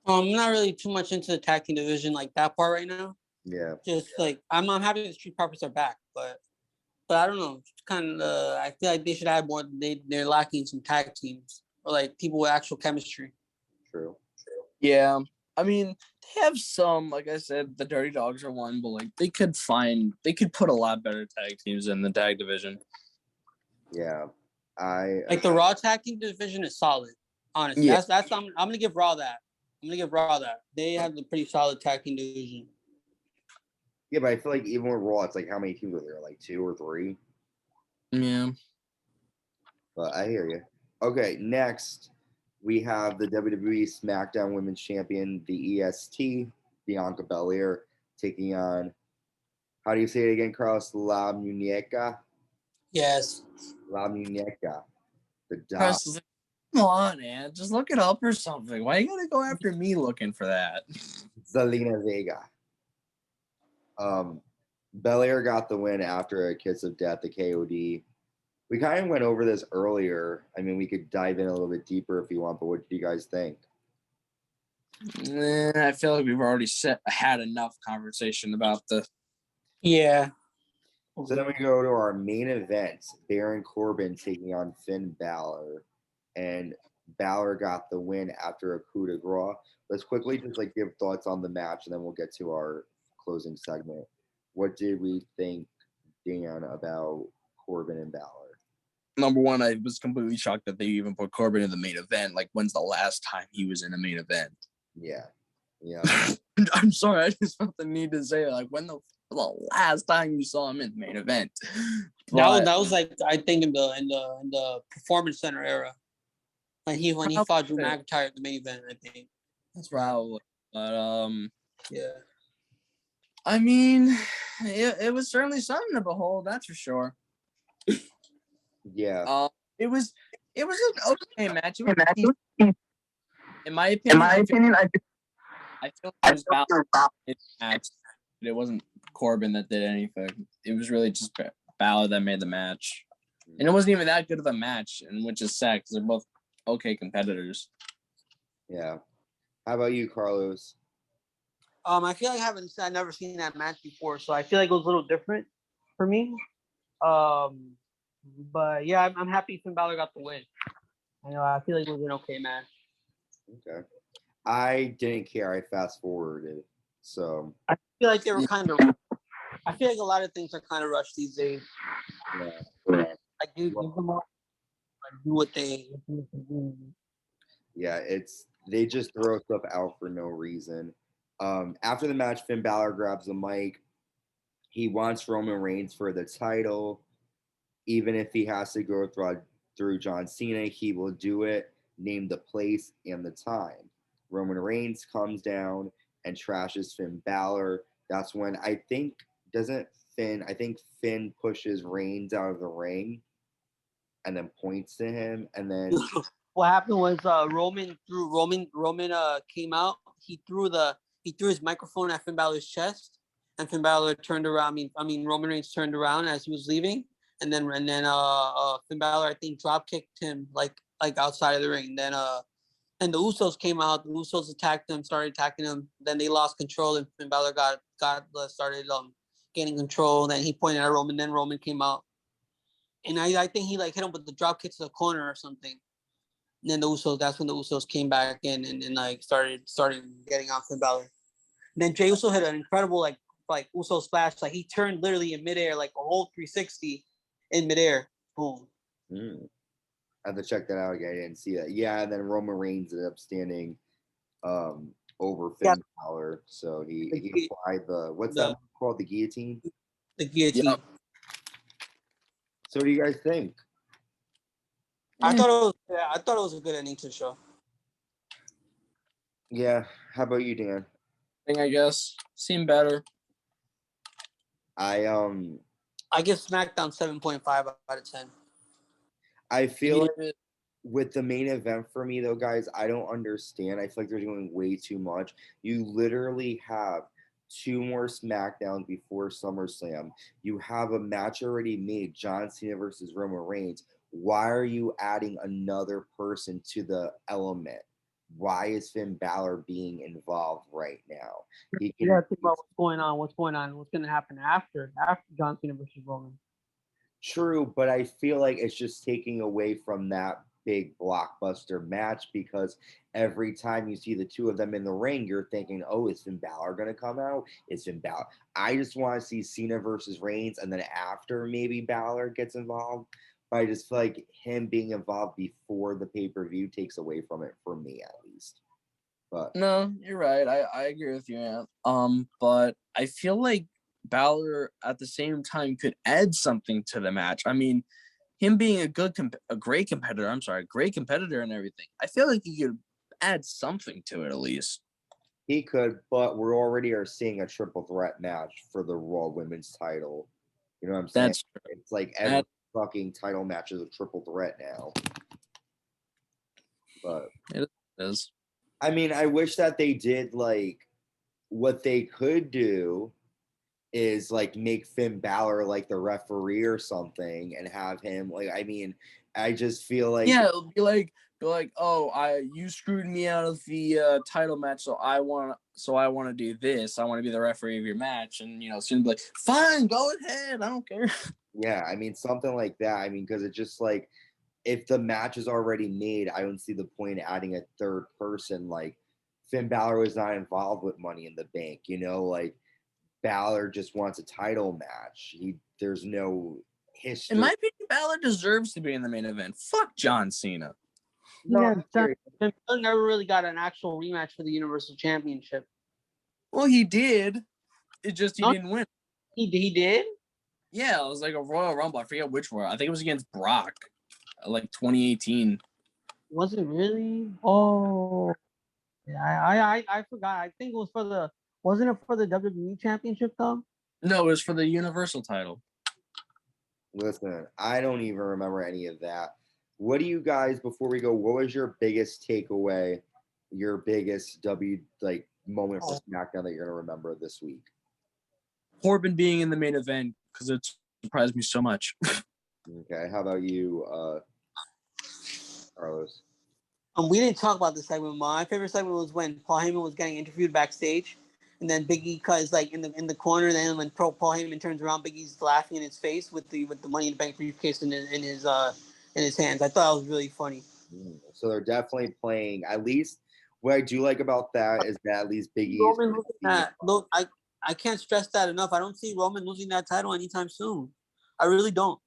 I'm not really too much into the tag team division like that part right now.
Yeah.
Just like I'm happy the Street Profits are back, but I don't know. It's kind of I feel like they should add more. They're lacking some tag teams or like people with actual chemistry.
True.
yeah. I mean, they have some, like I said, the Dirty Dawgs are one, but like they could put a lot better tag teams in the tag division.
Yeah. I
Like the Raw tag team division is solid. Honestly,
Yeah.
that's I'm gonna give Raw that. I'm gonna give Raw that. They have a pretty solid tag team division.
Yeah, but I feel like even with Raw, it's like how many teams are there? Like 2 or 3?
Yeah.
But I hear you. Okay, next we have the WWE SmackDown Women's Champion, the EST, Bianca Belair, taking on, how do you say it again, Carlos? La Muñeca?
Yes.
La Muñeca. The dog.
Chris is like, come on, man. Just look it up or something. Why you gotta go after me looking for that?
Zelina Vega. Belair got the win after a kiss of death, the KOD. We kind of went over this earlier. I mean, we could dive in a little bit deeper if you want, but what do you guys think?
I feel like we've already had enough conversation about the.
Yeah.
So then we go to our main event, Baron Corbin taking on Finn Balor. And Balor got the win after a coup de grace. Let's quickly just like give thoughts on the match, and then we'll get to our closing segment. What did we think, Dan, about Corbin and Balor?
number one, I was completely shocked that they even put Corbin in the main event. Like, when's the last time he was in a main event?
Yeah.
I'm sorry, I just felt the need to say, like, when the last time you saw him in the main event?
That was like, I think, in the Performance Center era. Like when he fought Drew McIntyre at the main event, I think.
That's probably. But
yeah.
I mean, it was certainly something to behold. That's for sure.
Yeah.
It was an okay match. In my opinion, I feel like it was match. It wasn't Corbin that did anything. It was really just Balor that made the match, and it wasn't even that good of a match, and which is sad because they're both okay competitors.
Yeah. How about you, Carlos?
I feel like I've never seen that match before, so I feel like it was a little different for me. But yeah, I'm happy Finn Balor got the win. I feel like it was an okay match.
Okay. I didn't care. I fast forwarded. So
I feel like they were kind of. I feel like a lot of things are kind of rushed these days.
yeah.
Like give them all, do what they do.
Yeah, they just throw stuff out for no reason. After the match, Finn Balor grabs the mic. He wants Roman Reigns for the title. Even if he has to go through John Cena, he will do it. Name the place and the time. Roman Reigns comes down and trashes Finn Balor. That's when I think Finn pushes Reigns out of the ring and then points to him, and then
what happened was Roman came out. He threw his microphone at Finn Balor's chest, and Finn Balor turned around. I mean Roman Reigns turned around as he was leaving, and then Finn Balor, I think, drop kicked him like outside of the ring. Then and the Usos came out. The Usos attacked him, started attacking him. Then they lost control, and Finn Balor started gaining control. Then he pointed at Roman. Then Roman came out, and I think he hit him with the drop kick to the corner or something. And then that's when the Usos came back in and started getting on Finn Balor. And then Jey Uso hit an incredible like Uso splash. Like he turned literally in midair, like a whole 360 in midair. Boom.
I have to check that out again. I didn't see that. Yeah, and then Roman Reigns ended up standing over Finn Balor. So he applied that called? The guillotine?
The guillotine. Yep.
So what do you guys think?
I thought it was a good ending to the show.
Yeah. How about you, Dan?
I guess seemed better.
I
give SmackDown 7.5 out of 10.
I feel like with the main event for me though, guys, I don't understand. I feel like they're doing way too much. You literally have 2 more SmackDowns before SummerSlam. You have a match already made, John Cena versus Roman Reigns. Why are you adding another person to the element? Why is Finn Balor being involved right now?
You gotta think about what's going on, what's gonna happen after John Cena versus Roman.
True, but I feel like it's just taking away from that big blockbuster match because every time you see the two of them in the ring, you're thinking, oh, is Finn Balor going to come out? Is Finn Balor? I just want to see Cena versus Reigns, and then after maybe Balor gets involved. But I just feel like him being involved before the pay-per-view takes away from it, for me at least. But
no, you're right. I agree with you, man. But I feel like Balor at the same time could add something to the match. I mean, him being a great competitor and everything, I feel like he could add something to it at least.
He could, but we already are seeing a triple threat match for the Raw Women's title. You know what I'm saying?
That's true.
It's like every fucking title match is a triple threat now. But
it is.
I mean, I wish that they did like what they could do is like make Finn Balor like the referee or something and have him like, I mean, I just feel like
it'll be like oh, you screwed me out of the title match, so I want to do this. I want to be the referee of your match, and soon be like, fine, go ahead, I don't care.
Yeah, I mean something like that. I mean, because it's just like if the match is already made, I don't see the point in adding a third person. Like Finn Balor was not involved with Money in the Bank, like Balor just wants a title match. There's no history.
In my opinion, Balor deserves to be in the main event. Fuck John Cena.
Yeah, Balor never really got an actual rematch for the Universal Championship.
Well, he did. It just he didn't win.
He did?
Yeah, it was like a Royal Rumble. I forget which one. I think it was against Brock, like 2018.
Was it really? Oh, yeah. I forgot. I think it was for the. Wasn't it for the WWE Championship though?
No, it was for the Universal title.
Listen, I don't even remember any of that. What do you guys, before we go, what was your biggest takeaway, your biggest moment for SmackDown that you're gonna remember this week?
Corbin being in the main event because it surprised me so much.
Okay, how about you, Carlos?
We didn't talk about this segment. My favorite segment was when Paul Heyman was getting interviewed backstage, and then Big E is like in the corner. And then when Paul Heyman turns around, Big E's laughing in his face with the Money in the Bank briefcase in his hands. I thought it was really funny.
So they're definitely playing. At least what I do like about that is that at least Big E.
Roman losing that. Look, I can't stress that enough. I don't see Roman losing that title anytime soon. I really don't.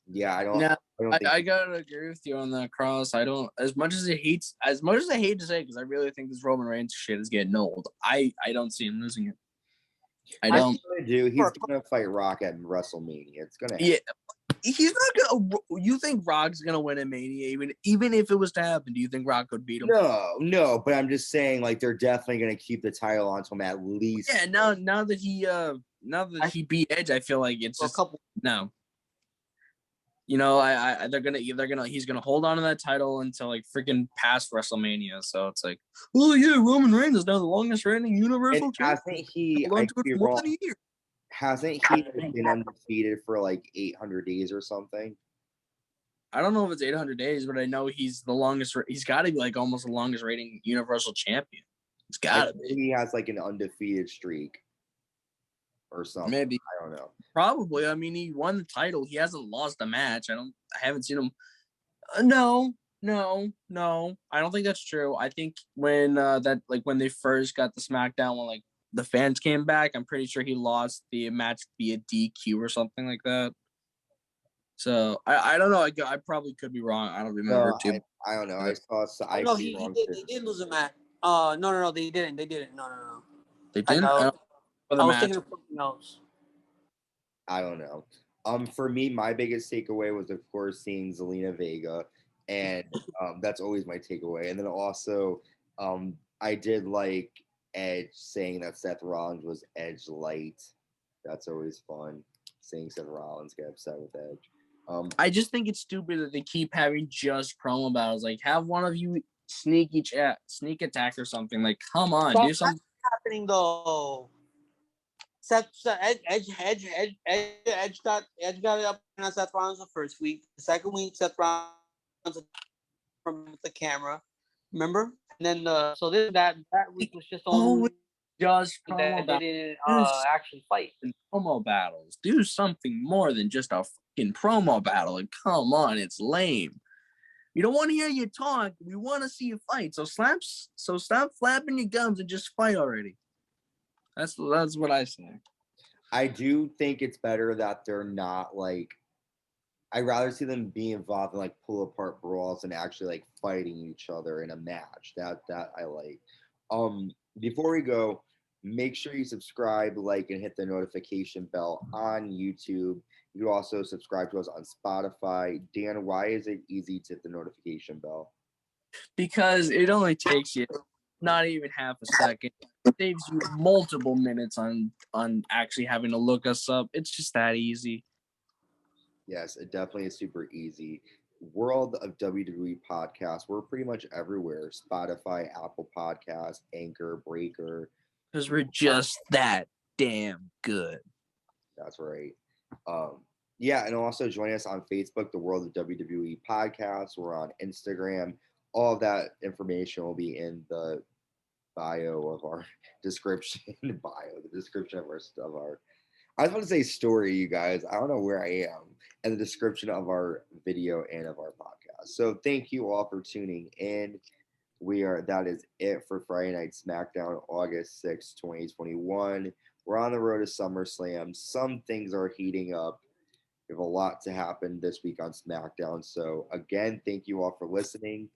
Yeah, I don't.
Now,
I
gotta agree with you on that, Cross. I don't. As much as I hate to say, because I really think this Roman Reigns shit is getting old. I don't see him losing it. I don't.
He's gonna fight Rock at WrestleMania. It's gonna happen.
Yeah, he's not gonna. You think Rock's gonna win at Mania? Even if it was to happen, do you think Rock could beat him?
No. But I'm just saying, like, they're definitely gonna keep the title on to him at least.
Yeah. Now that he beat Edge, I feel like it's just no. You know, he's gonna hold on to that title until like freaking past WrestleMania. So it's like, oh yeah, Roman Reigns is now the longest reigning Universal Champion.
Hasn't he been undefeated for like 800 days or something?
I don't know if it's 800 days, but I know he's the longest. He's got to be like almost the longest reigning Universal Champion. It's got to be.
He has like an undefeated streak or something.
Maybe.
I don't know.
Probably. I mean, he won the title. He hasn't lost a match. I haven't seen him. No. I don't think that's true. I think when when they first got the SmackDown, when like the fans came back, I'm pretty sure he lost the match via DQ or something like that. So I don't know. I probably could be wrong. I don't remember too.
I don't know. I saw.
They did lose a match. No, they didn't. They didn't. No.
They didn't.
I was thinking of something else.
I don't know. For me, my biggest takeaway was, of course, seeing Zelina Vega, and that's always my takeaway. And then also, I did like Edge saying that Seth Rollins was Edge light. That's always fun, seeing Seth Rollins get upset with Edge.
I just think it's stupid that they keep having just promo battles. Like, have one of you sneak attack or something. Like, come on, do something.
That's happening though. Edge got it up on Seth Rollins the first week. The second week, Seth Rollins from the camera. Remember? And then that week was just only
just
promo they didn't actually fight.
Promo battles. Do something more than just a fucking promo battle. And come on, it's lame. We don't want to hear you talk. We want to see you fight. So stop flapping your gums and just fight already. That's what I say.
I do think it's better that they're not like. I'd rather see them be involved in like pull apart brawls and actually like fighting each other in a match. That I like. Before we go, make sure you subscribe, like, and hit the notification bell on YouTube. You can also subscribe to us on Spotify. Dan, why is it easy to hit the notification bell?
Because it only takes you not even half a second. It saves you multiple minutes on actually having to look us up. It's just that easy.
Yes, it definitely is super easy. World of WWE podcast. We're pretty much everywhere. Spotify, Apple Podcasts, Anchor, Breaker.
Because we're just that damn good.
That's right. Yeah, and also join us on Facebook, the World of WWE podcast. We're on Instagram. All of that information will be in the bio of our description. The description of our. I was about to say story, you guys. I don't know where I am. And the description of our video and of our podcast. So thank you all for tuning in. That is it for Friday Night SmackDown, August 6, 2021. We're on the road to SummerSlam. Some things are heating up. We have a lot to happen this week on SmackDown. So again, thank you all for listening.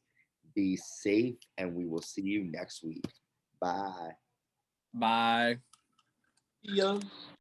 Be safe, and we will see you next week. Bye.
Bye.
Yeah.